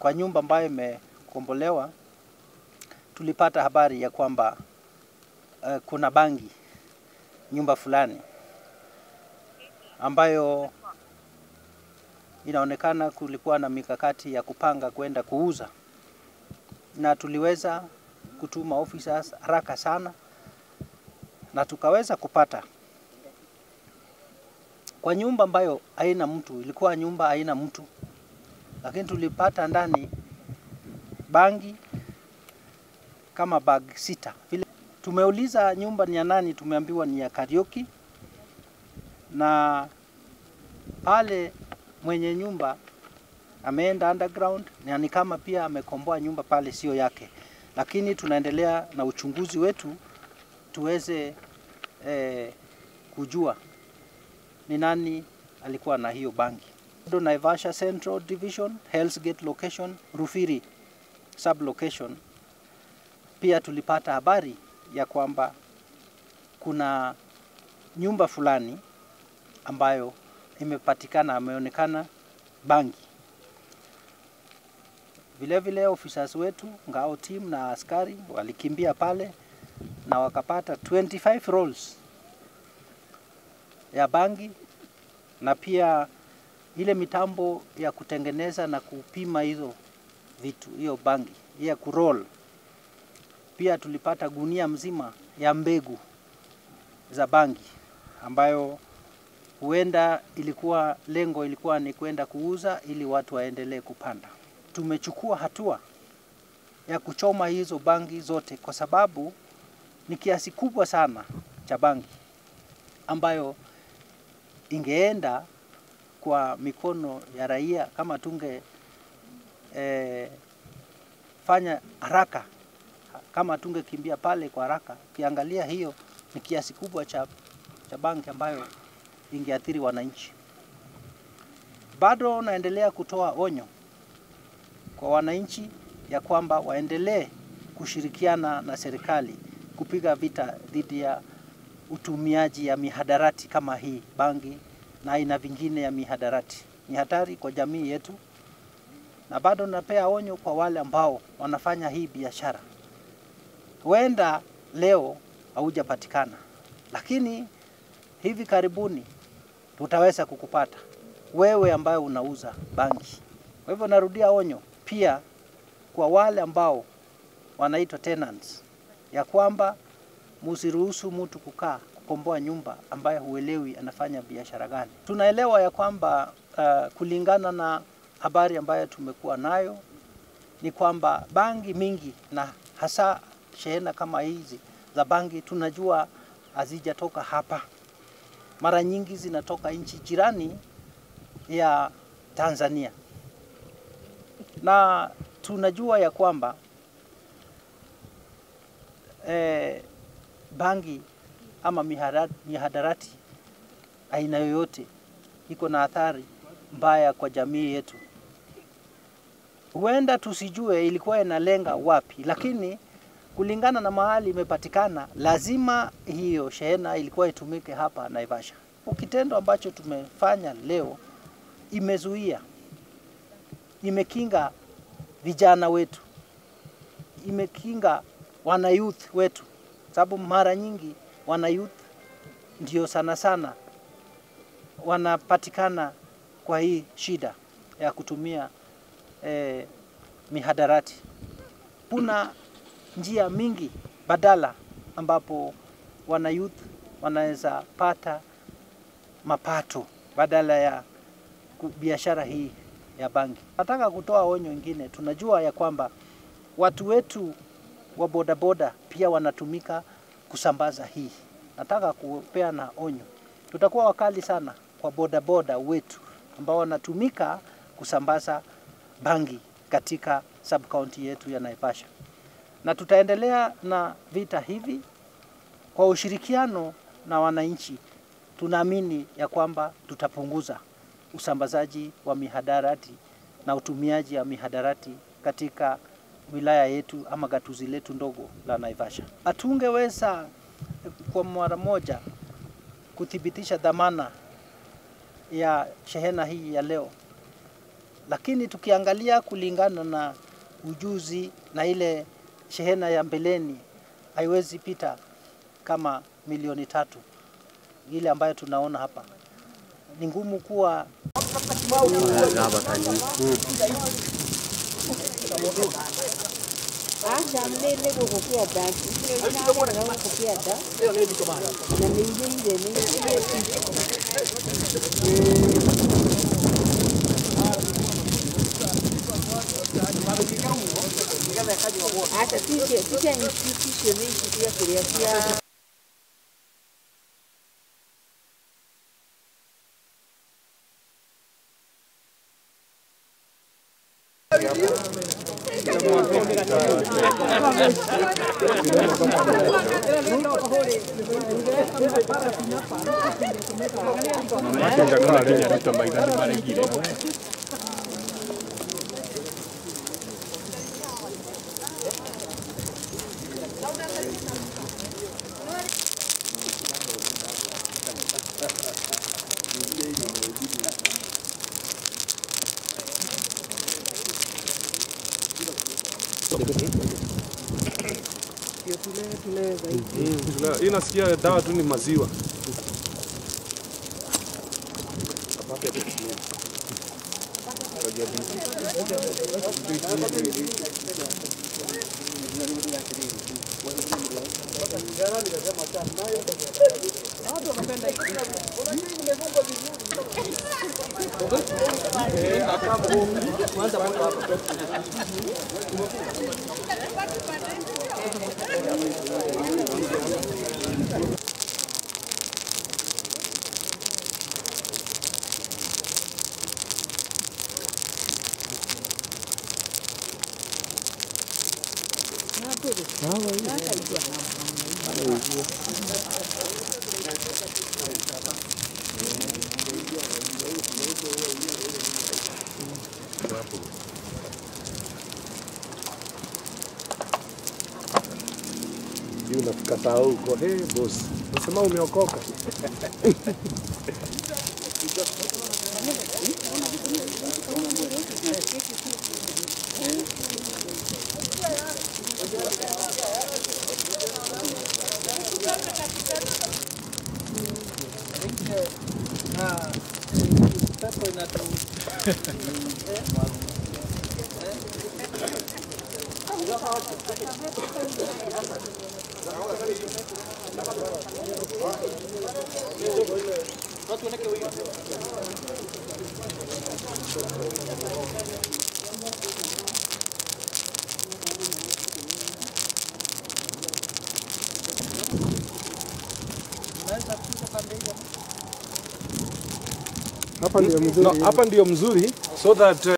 kwa nyumba ambayo imekombolewa tulipata habari ya kwamba kuna bangi nyumba fulani ambayo inaonekana kulikuwa na mikakati ya kupanga kwenda kuuza, na tuliweza kutuma officers haraka sana na tukaweza kupata kwa nyumba ambayo haina mtu. Ilikuwa nyumba haina mtu, lakini tulipata ndani bangi kama bag 6. Vile tumeuliza nyumba ni ya nani, tumeambiwa ni ya Kariuki, na pale mwenye nyumba ameenda underground na ni kama pia amekomboa nyumba pale sio yake, lakini tunaendelea na uchunguzi wetu tuweze kujua ni nani alikuwa na hiyo bangi. Naivasha Central Division, Hell's Gate location, Rufiri sub location, pia tulipata habari ya kwamba kuna nyumba fulani ambayo imepatikana, ameonekana bangi. Vile vile officers wetu, ngao team na askari walikimbia pale na wakapata 25 rolls ya bangi, na pia ile mitambo ya kutengeneza na kupima hizo vitu, hiyo bangi ya kuroll. Pia tulipata gunia mzima ya mbegu za bangi ambayo huenda lengo ilikuwa ni kwenda kuuza ili watu waendelee kupanda. Tumechukua hatua ya kuchoma hizo bangi zote kwa sababu ni kiasi kubwa sana cha bangi ambayo ingeenda kwa mikono ya raia kama tunge fanya haraka, kama tungekimbia pale kwa haraka. Kiangalia hiyo ni kiasi kubwa cha bangi ambayo ingeathiri wananchi. Bado naendelea kutoa onyo kwa wananchi ya kwamba waendelee kushirikiana na serikali kupiga vita dhidi ya utumiaji ya mihadarati kama hii bangi na aina vingine ya mihadarati. Ni hatari kwa jamii yetu, na bado napea onyo kwa wale ambao wanafanya hii biashara. Huenda leo haujapatikana, lakini hivi karibuni tutaweza kukupata wewe ambaye unauza bangi. Kwa hivyo narudia onyo pia kwa wale ambao wanaitwa tenants ya kwamba msiruhusu mtu kukomboa nyumba ambaye huelewi anafanya biashara gani. Tunaelewa ya kwamba kulingana na habari ambayo tumekuwa nayo ni kwamba bangi mingi na hasa shehena kama hizi za bangi tunajua hazijatoka hapa. Mara nyingi zinatoka nchi jirani ya Tanzania, na tunajua ya kwamba bangi ama mihadarati aina yoyote iko na athari mbaya kwa jamii yetu. Huenda tusijue ilikuwa inalenga wapi, lakini kulingana na mahali imepatikana lazima hiyo shehena ilikuwa itumike hapa Naivasha. Kitendo ambacho tumefanya leo imezuia, imekinga vijana wetu, imekinga wana youth wetu, sababu mara nyingi wana youth ndio sana sana wanapatikana kwa hii shida ya kutumia mihadarati. Kuna njia mingi badala ambapo wana youth wanaweza pata mapato badala ya biashara hii ya bangi. Nataka kutoa onyo ingine. Tunajua ya kwamba watu wetu wa bodaboda pia wanatumika kusambaza hii. Nataka kupea na onyo. Tutakuwa wakali sana kwa bodaboda wetu ambao wanatumika kusambaza bangi katika sub-county yetu ya Naivasha. Na tutaendelea na vita hivi kwa ushirikiano na wananchi. Tunaamini ya kwamba tutapunguza usambazaji wa mihadarati na utumiaji wa mihadarati katika wilaya yetu ama gatuzi letu ndogo la Naivasha. Hatungeweza kwa mara moja kuthibitisha dhamana ya shehena hii ya leo lakini tukiangalia kulingana na ujuzi na ile shehena ya mbeleni haiwezi pita kama milioni 3 ile ambayo tunaona hapa. Ni ngumu kuwa inasikia dawa tu ni maziwa. Unafika saa huko, hey boss, unasema umeokoka. Hapa ndio mzuri so that